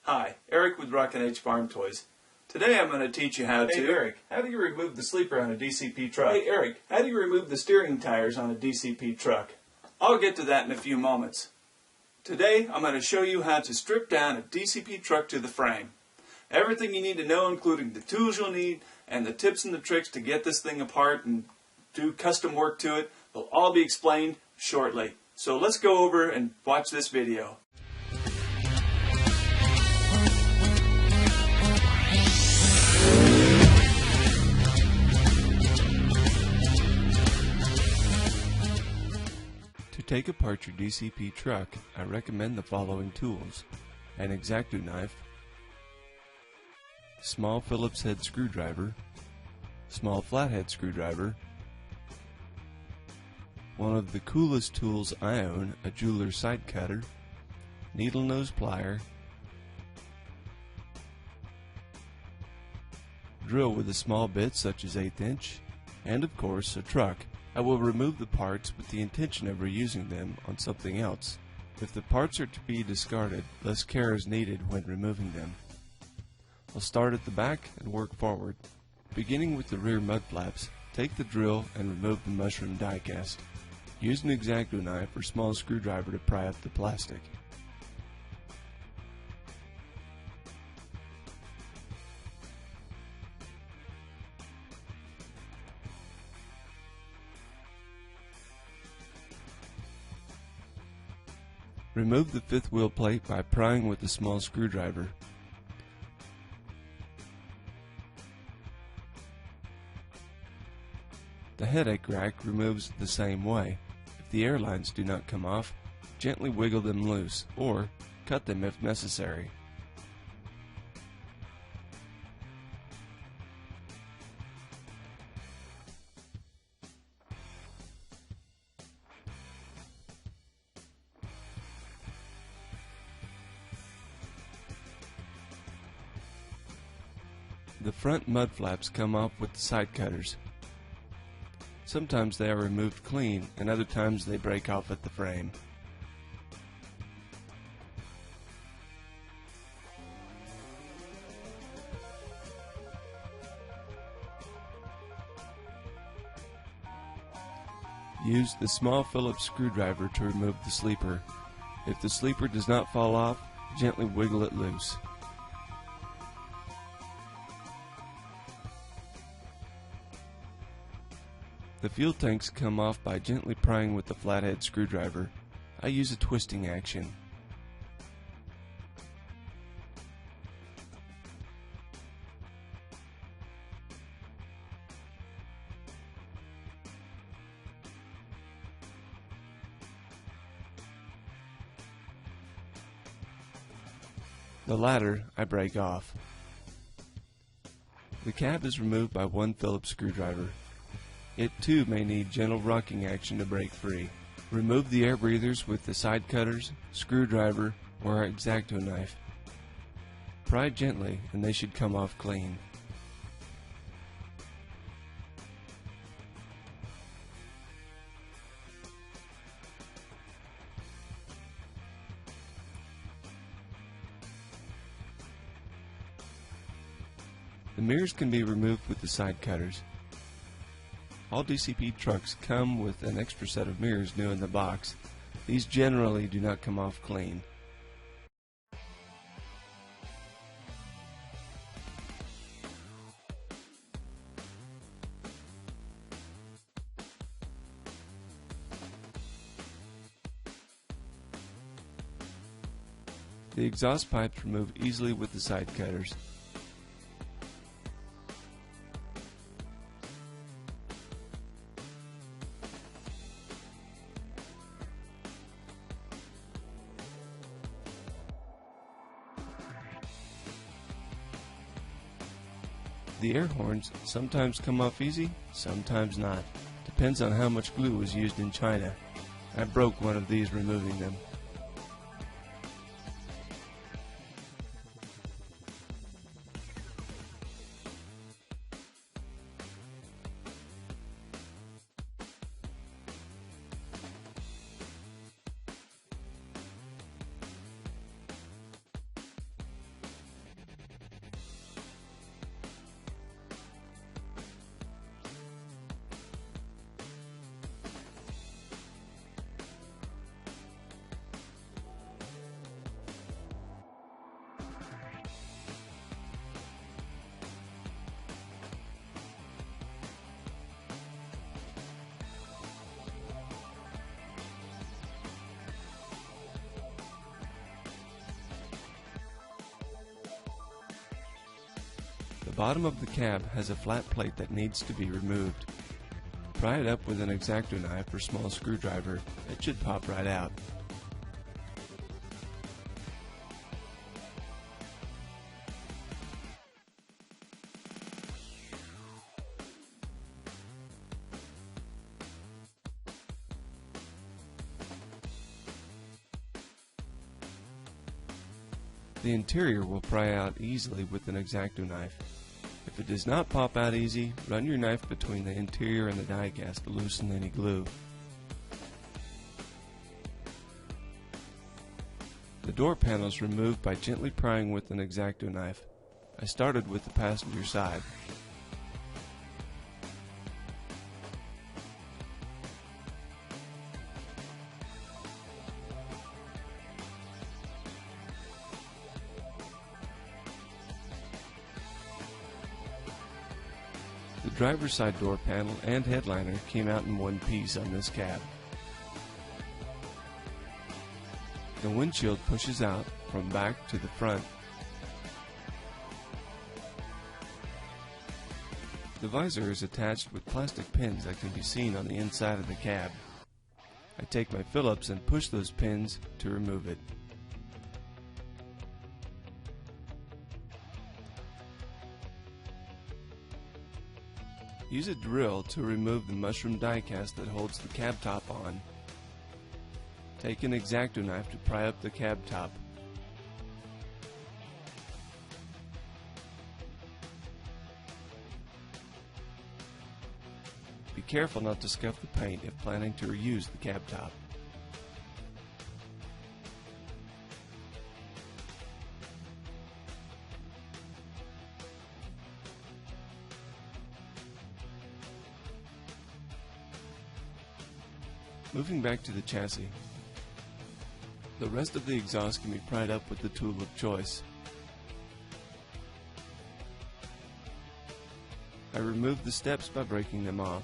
Hi, Eric with Rockin' H Farm Toys. Today I'm going to teach you how to... Hey Eric, how do you remove the sleeper on a DCP truck? Hey Eric, how do you remove the steering tires on a DCP truck? I'll get to that in a few moments. Today I'm going to show you how to strip down a DCP truck to the frame. Everything you need to know, including the tools you'll need and the tips and the tricks to get this thing apart and do custom work to it, will all be explained shortly. So let's go over and watch this video. To take apart your DCP truck, I recommend the following tools: an X-Acto knife, small Phillips head screwdriver, small flathead screwdriver, one of the coolest tools I own, a jeweler's side cutter, needle nose plier, drill with a small bit such as 1/8 inch, and of course a truck. I will remove the parts with the intention of reusing them on something else. If the parts are to be discarded, less care is needed when removing them. I'll start at the back and work forward. Beginning with the rear mud flaps, take the drill and remove the mushroom die cast. Use an X-Acto knife or small screwdriver to pry up the plastic. Remove the fifth wheel plate by prying with a small screwdriver. The headache rack removes the same way. If the air lines do not come off, gently wiggle them loose, or cut them if necessary. The front mud flaps come off with the side cutters. Sometimes they are removed clean, and other times they break off at the frame. Use the small Phillips screwdriver to remove the sleeper. If the sleeper does not fall off, gently wiggle it loose. The fuel tanks come off by gently prying with the flathead screwdriver. I use a twisting action. The latter I break off. The cab is removed by one Phillips screwdriver. It too may need gentle rocking action to break free. Remove the air breathers with the side cutters, screwdriver, or X-Acto knife. Pry gently and they should come off clean. The mirrors can be removed with the side cutters. All DCP trucks come with an extra set of mirrors new in the box. These generally do not come off clean. The exhaust pipes remove easily with the side cutters. The air horns sometimes come off easy, sometimes not. Depends on how much glue was used in China. I broke one of these removing them. bottom of the cab has a flat plate that needs to be removed. Pry it up with an X-Acto knife or small screwdriver. It should pop right out. The interior will pry out easily with an X-Acto knife. If it does not pop out easy, run your knife between the interior and the die cast to loosen any glue. The door panel is removed by gently prying with an X-Acto knife. I started with the passenger side. The driver's side door panel and headliner came out in one piece on this cab. The windshield pushes out from back to the front. The visor is attached with plastic pins that can be seen on the inside of the cab. I take my Phillips and push those pins to remove it. Use a drill to remove the mushroom die cast that holds the cab top on. Take an X-Acto knife to pry up the cab top. Be careful not to scuff the paint if planning to reuse the cab top. Moving back to the chassis. The rest of the exhaust can be pried up with the tool of choice. I remove the steps by breaking them off.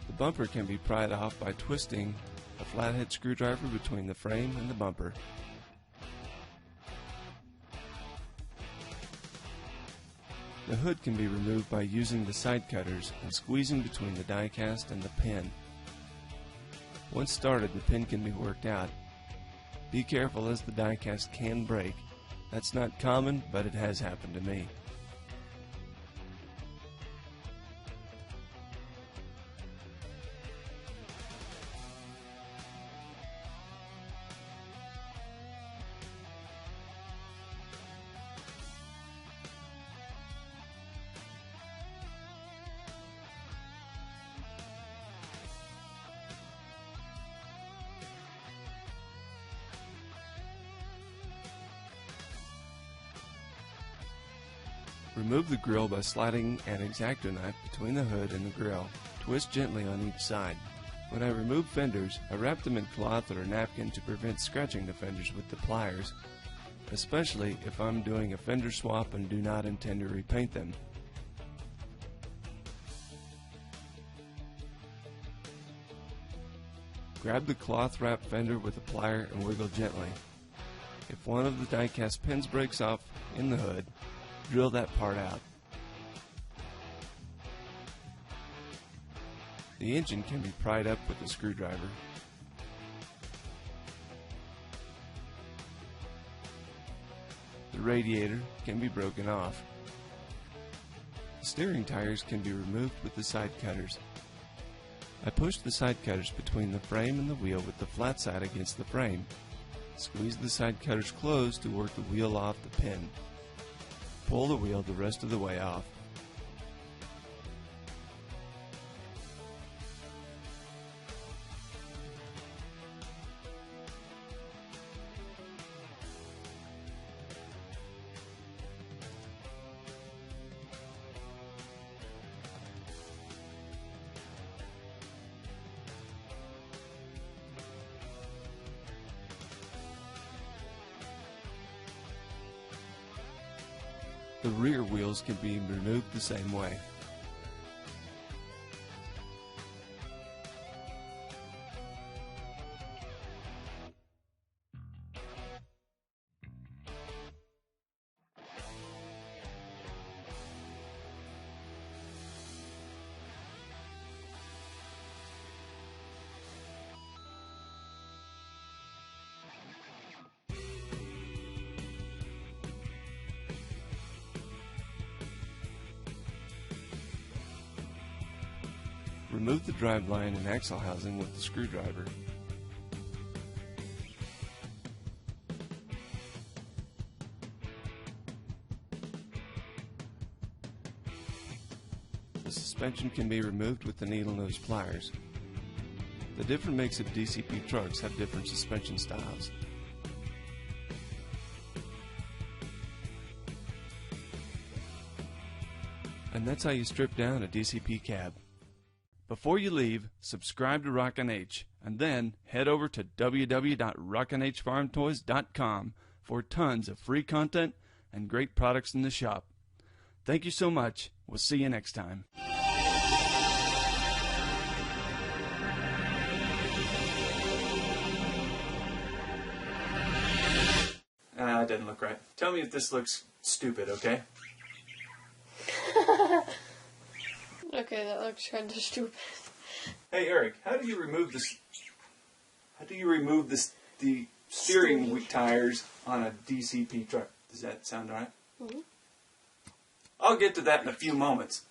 The bumper can be pried off by twisting a flathead screwdriver between the frame and the bumper. The hood can be removed by using the side cutters and squeezing between the die cast and the pin. Once started, the pin can be worked out. Be careful as the die cast can break. That's not common, but it has happened to me. Remove the grill by sliding an X-Acto knife between the hood and the grill. Twist gently on each side. When I remove fenders, I wrap them in cloth or a napkin to prevent scratching the fenders with the pliers, especially if I'm doing a fender swap and do not intend to repaint them. Grab the cloth wrapped fender with a plier and wiggle gently. If one of the die cast pins breaks off in the hood, drill that part out. The engine can be pried up with a screwdriver. The radiator can be broken off. The steering tires can be removed with the side cutters. I push the side cutters between the frame and the wheel with the flat side against the frame. Squeeze the side cutters closed to work the wheel off the pin. Pull the wheel the rest of the way off. The rear wheels can be removed the same way. remove the driveline and axle housing with the screwdriver. The suspension can be removed with the needle nose pliers. The different makes of DCP trucks have different suspension styles. And that's how you strip down a DCP cab. Before you leave, subscribe to Rockin' H, and then head over to www.rockinhfarmtoys.com for tons of free content and great products in the shop. Thank you so much. We'll see you next time. It didn't look right. Tell me if this looks stupid, okay? Okay, that looks kind of stupid. Hey Eric, how do you remove this? How do you remove this? The steering tires on a DCP truck? Does that sound alright? Mm-hmm. I'll get to that in a few moments.